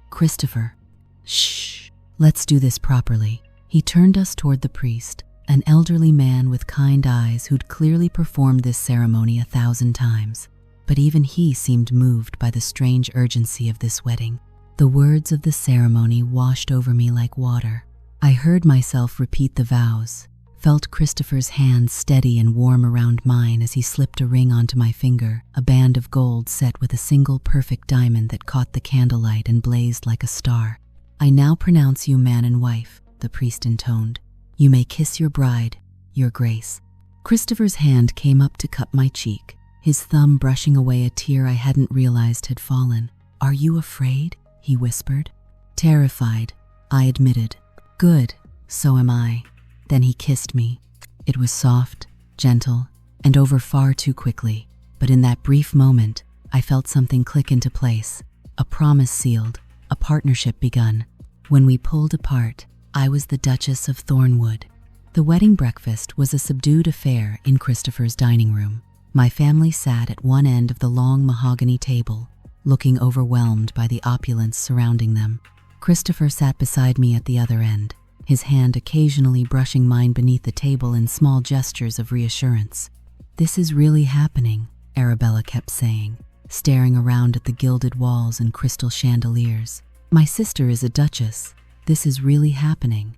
Speaker 2: "Christopher, shh, let's do this properly." He turned us toward the priest, an elderly man with kind eyes who'd clearly performed this ceremony 1,000 times. But even he seemed moved by the strange urgency of this wedding. The words of the ceremony washed over me like water. I heard myself repeat the vows, felt Christopher's hand steady and warm around mine as he slipped a ring onto my finger, a band of gold set with a single perfect diamond that caught the candlelight and blazed like a star. "I now pronounce you man and wife," the priest intoned. "You may kiss your bride, your grace." Christopher's hand came up to cup my cheek, his thumb brushing away a tear I hadn't realized had fallen. "Are you afraid?" he whispered. "Terrified," I admitted. "Good, so am I." Then he kissed me. It was soft, gentle, and over far too quickly. But in that brief moment, I felt something click into place. A promise sealed, a partnership begun. When we pulled apart, I was the Duchess of Thornwood. The wedding breakfast was a subdued affair in Christopher's dining room. My family sat at one end of the long mahogany table, looking overwhelmed by the opulence surrounding them. Christopher sat beside me at the other end, his hand occasionally brushing mine beneath the table in small gestures of reassurance. "This is really happening," Arabella kept saying, staring around at the gilded walls and crystal chandeliers. "My sister is a duchess. This is really happening."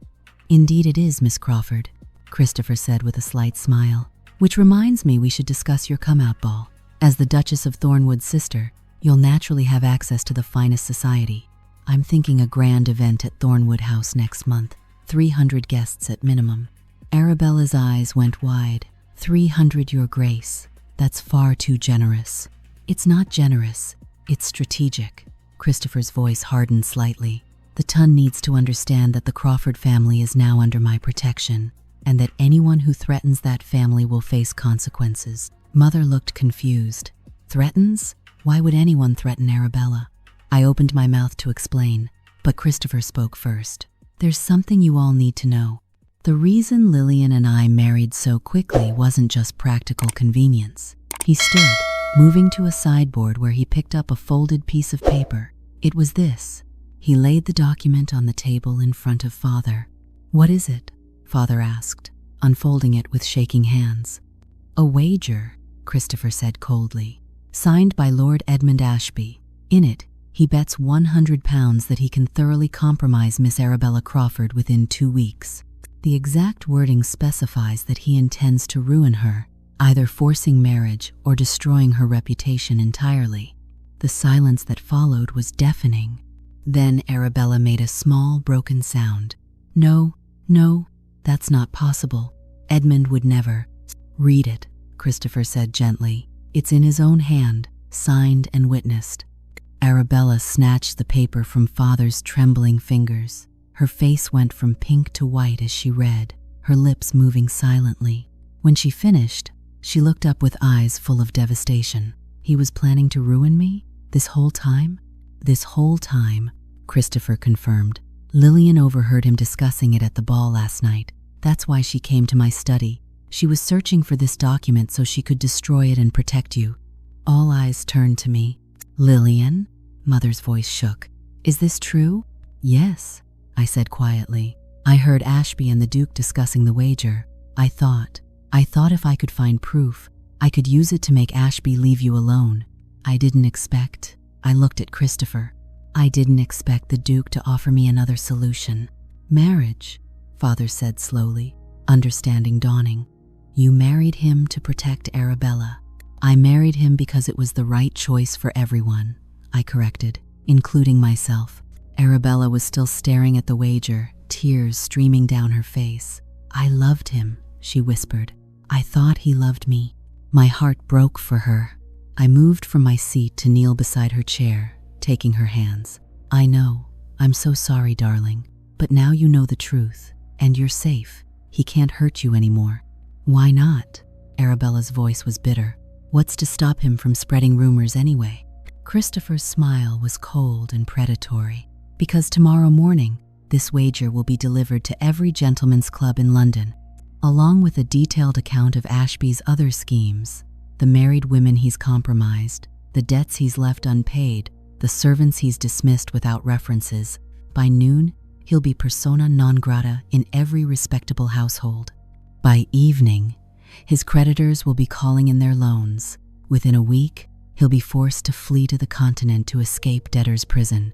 Speaker 2: "Indeed it is, Miss Crawford," Christopher said with a slight smile. "Which reminds me we should discuss your come-out ball. As the Duchess of Thornwood's sister, you'll naturally have access to the finest society. I'm thinking a grand event at Thornwood House next month. 300 guests at minimum." Arabella's eyes went wide. 300, Your Grace. That's far too generous." "It's not generous, it's strategic." Christopher's voice hardened slightly. "The Tun needs to understand that the Crawford family is now under my protection, and that anyone who threatens that family will face consequences." Mother looked confused. "Threatens? Why would anyone threaten Arabella?" I opened my mouth to explain, but Christopher spoke first. "There's something you all need to know. The reason Lillian and I married so quickly wasn't just practical convenience." He stood, moving to a sideboard where he picked up a folded piece of paper. "It was this." He laid the document on the table in front of Father. "What is it?" Father asked, unfolding it with shaking hands. "A wager," Christopher said coldly, "signed by Lord Edmund Ashby. In it, he bets £100 that he can thoroughly compromise Miss Arabella Crawford within 2 weeks. The exact wording specifies that he intends to ruin her, either forcing marriage or destroying her reputation entirely." The silence that followed was deafening. Then Arabella made a small, broken sound. No, that's not possible. Edmund would never." "Read it," Christopher said gently. "It's in his own hand, signed and witnessed." Arabella snatched the paper from Father's trembling fingers. Her face went from pink to white as she read, her lips moving silently. When she finished, she looked up with eyes full of devastation. "He was planning to ruin me? This whole time?" "This whole time," Christopher confirmed. "Lillian overheard him discussing it at the ball last night. That's why she came to my study. She was searching for this document so she could destroy it and protect you." All eyes turned to me. "Lillian?" Mother's voice shook. "Is this true?" "Yes," I said quietly. "I heard Ashby and the Duke discussing the wager. I thought if I could find proof, I could use it to make Ashby leave you alone. I didn't expect." I looked at Christopher. "I didn't expect the Duke to offer me another solution." "Marriage," Father said slowly, understanding dawning. "You married him to protect Arabella." "I married him because it was the right choice for everyone," I corrected, including myself. Arabella was still staring at the wager, tears streaming down her face. "I loved him," she whispered. "I thought he loved me." My heart broke for her. I moved from my seat to kneel beside her chair, taking her hands. "I know. I'm so sorry, darling. But now you know the truth. And you're safe. He can't hurt you anymore." "Why not?" Arabella's voice was bitter. "What's to stop him from spreading rumors anyway?" Christopher's smile was cold and predatory. "Because tomorrow morning, this wager will be delivered to every gentleman's club in London, along with a detailed account of Ashby's other schemes, the married women he's compromised, the debts he's left unpaid, the servants he's dismissed without references. By noon, he'll be persona non grata in every respectable household. By evening, his creditors will be calling in their loans. Within a week, he'll be forced to flee to the continent to escape debtor's prison."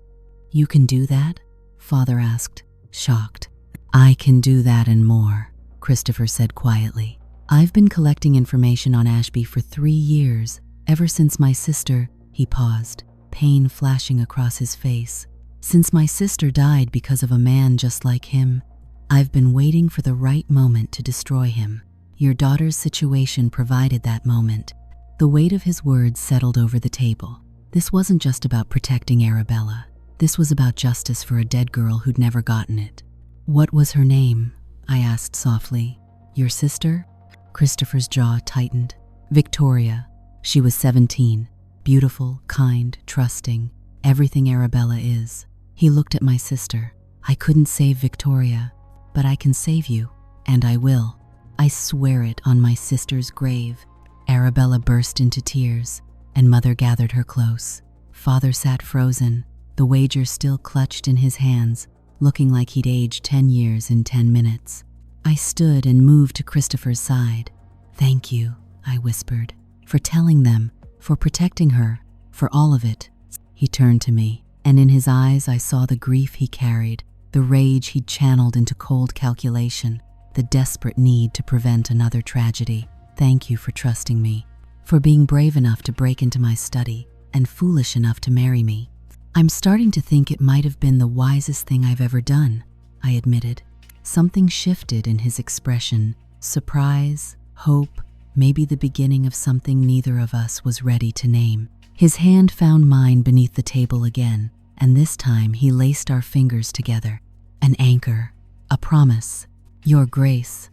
Speaker 2: "You can do that?" Father asked, shocked. "I can do that and more," Christopher said quietly. "I've been collecting information on Ashby for 3 years, ever since my sister—" He paused, pain flashing across his face. "Since my sister died because of a man just like him. I've been waiting for the right moment to destroy him. Your daughter's situation provided that moment." The weight of his words settled over the table. This wasn't just about protecting Arabella. This was about justice for a dead girl who'd never gotten it. "What was her name?" I asked softly. "Your sister?" Christopher's jaw tightened. "Victoria. She was 17. Beautiful, kind, trusting. Everything Arabella is." He looked at my sister. "I couldn't save Victoria, but I can save you, and I will. I swear it on my sister's grave." Arabella burst into tears, and Mother gathered her close. Father sat frozen, the wager still clutched in his hands, looking like he'd aged 10 years in 10 minutes. I stood and moved to Christopher's side. "Thank you," I whispered, "for telling them, for protecting her, for all of it." He turned to me, and in his eyes I saw the grief he carried, the rage he'd channeled into cold calculation, the desperate need to prevent another tragedy. "Thank you for trusting me, for being brave enough to break into my study and foolish enough to marry me. I'm starting to think it might have been the wisest thing I've ever done," I admitted. Something shifted in his expression, surprise, hope, maybe the beginning of something neither of us was ready to name. His hand found mine beneath the table again, and this time he laced our fingers together. "An anchor, a promise. Your grace,"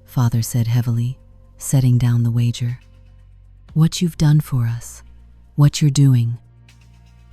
Speaker 2: Father said heavily, setting down the wager. "What you've done for us, what you're doing.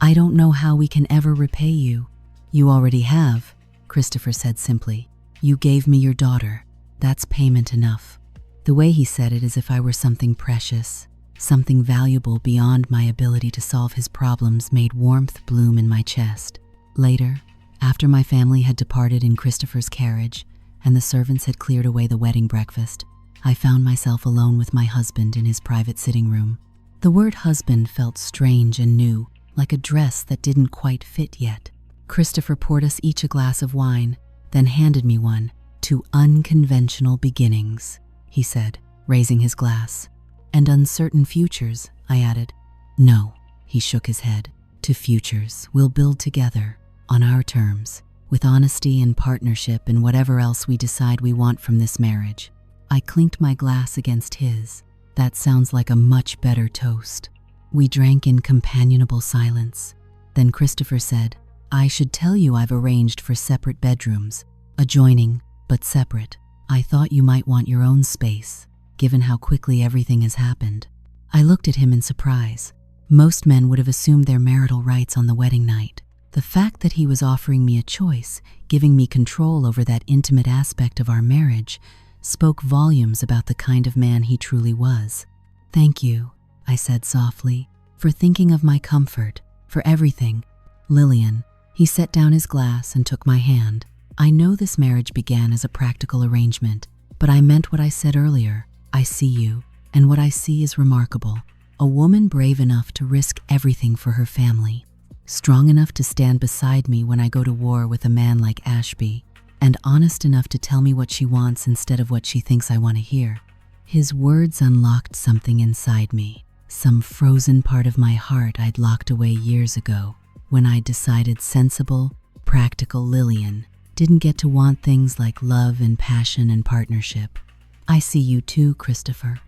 Speaker 2: I don't know how we can ever repay you." "You already have," Christopher said simply. "You gave me your daughter. That's payment enough." The way he said it as if I were something precious, something valuable beyond my ability to solve his problems, made warmth bloom in my chest. Later, after my family had departed in Christopher's carriage and the servants had cleared away the wedding breakfast, I found myself alone with my husband in his private sitting room. The word husband felt strange and new, like a dress that didn't quite fit yet. Christopher poured us each a glass of wine, then handed me one. "To unconventional beginnings," he said, raising his glass. "And uncertain futures," I added. "No," he shook his head. "To futures we'll build together, on our terms, with honesty and partnership and whatever else we decide we want from this marriage." I clinked my glass against his. "That sounds like a much better toast." We drank in companionable silence. Then Christopher said, "I should tell you I've arranged for separate bedrooms, adjoining, but separate. I thought you might want your own space, given how quickly everything has happened." I looked at him in surprise. Most men would have assumed their marital rights on the wedding night. The fact that he was offering me a choice, giving me control over that intimate aspect of our marriage, spoke volumes about the kind of man he truly was. "Thank you," I said softly, "for thinking of my comfort, for everything." "Lillian," he set down his glass and took my hand. "I know this marriage began as a practical arrangement, but I meant what I said earlier. I see you, and what I see is remarkable. A woman brave enough to risk everything for her family, strong enough to stand beside me when I go to war with a man like Ashby, and honest enough to tell me what she wants instead of what she thinks I want to hear." His words unlocked something inside me, some frozen part of my heart I'd locked away years ago, when I decided sensible, practical Lillian didn't get to want things like love and passion and partnership. "I see you too, Christopher,"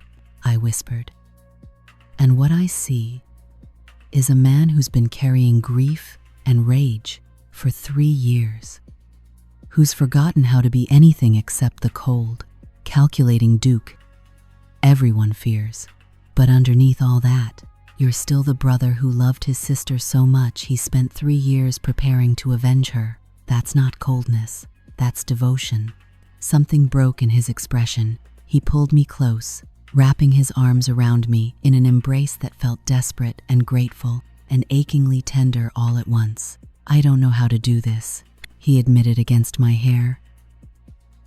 Speaker 2: I whispered. "And what I see is a man who's been carrying grief and rage for 3 years, who's forgotten how to be anything except the cold, calculating Duke everyone fears. But underneath all that, you're still the brother who loved his sister so much he spent 3 years preparing to avenge her. That's not coldness, that's devotion. Something broke in his expression. He pulled me close, wrapping his arms around me in an embrace that felt desperate and grateful and achingly tender all at once. I don't know how to do this, he admitted against my hair.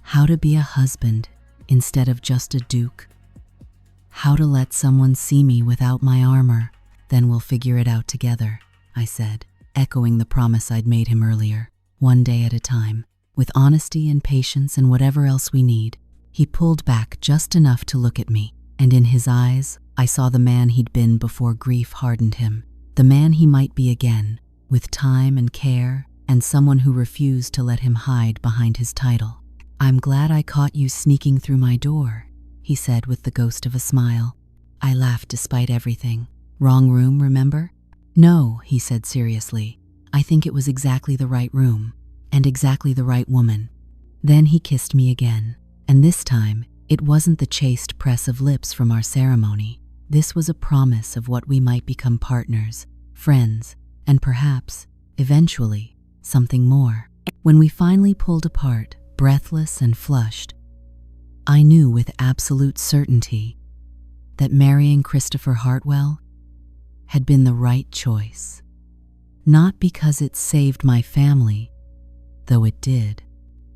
Speaker 2: How to be a husband instead of just a duke. How to let someone see me without my armor. Then we'll figure it out together, I said, echoing the promise I'd made him earlier. One day at a time, with honesty and patience and whatever else we need. He pulled back just enough to look at me, and in his eyes, I saw the man he'd been before grief hardened him. The man he might be again, with time and care, and someone who refused to let him hide behind his title. I'm glad I caught you sneaking through my door, he said with the ghost of a smile. I laughed despite everything. Wrong room, remember? No, he said seriously. I think it was exactly the right room, and exactly the right woman. Then he kissed me again, and this time, it wasn't the chaste press of lips from our ceremony. This was a promise of what we might become partners, friends, and perhaps, eventually, something more. When we finally pulled apart, breathless and flushed, I knew with absolute certainty that marrying Christopher Hartwell had been the right choice. Not because it saved my family, though it did.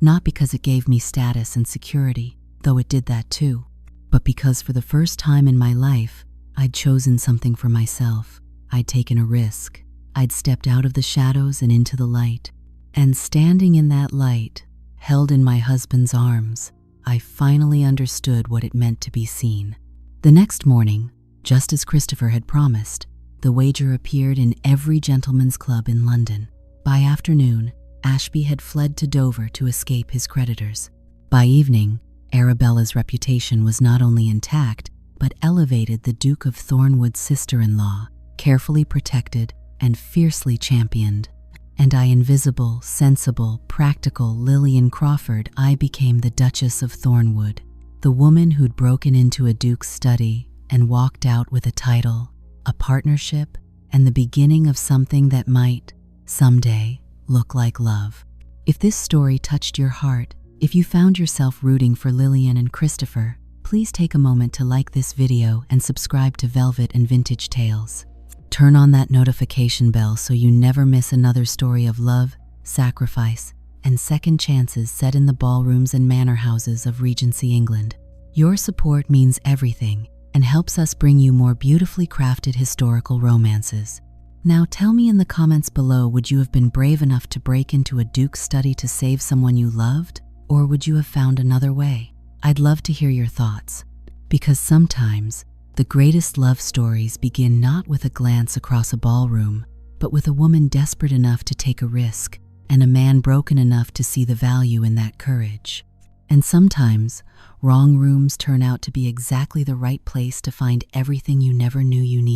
Speaker 2: Not because it gave me status and security, though it did that too. But because for the first time in my life, I'd chosen something for myself. I'd taken a risk. I'd stepped out of the shadows and into the light. And standing in that light, held in my husband's arms, I finally understood what it meant to be seen. The next morning, just as Christopher had promised, the wager appeared in every gentleman's club in London. By afternoon, Ashby had fled to Dover to escape his creditors. By evening, Arabella's reputation was not only intact, but elevated the Duke of Thornwood's sister-in-law, carefully protected and fiercely championed. And I, invisible, sensible, practical Lillian Crawford, I became the Duchess of Thornwood, the woman who'd broken into a duke's study and walked out with a title, a partnership, and the beginning of something that might, someday, look like love. If this story touched your heart, if you found yourself rooting for Lillian and Christopher, please take a moment to like this video and subscribe to Velvet and Vintage Tales. Turn on that notification bell so you never miss another story of love, sacrifice, and second chances set in the ballrooms and manor houses of Regency England. Your support means everything and helps us bring you more beautifully crafted historical romances. Now tell me in the comments below, would you have been brave enough to break into a duke's study to save someone you loved? Or would you have found another way? I'd love to hear your thoughts, because sometimes the greatest love stories begin not with a glance across a ballroom, but with a woman desperate enough to take a risk and a man broken enough to see the value in that courage. And sometimes, wrong rooms turn out to be exactly the right place to find everything you never knew you needed.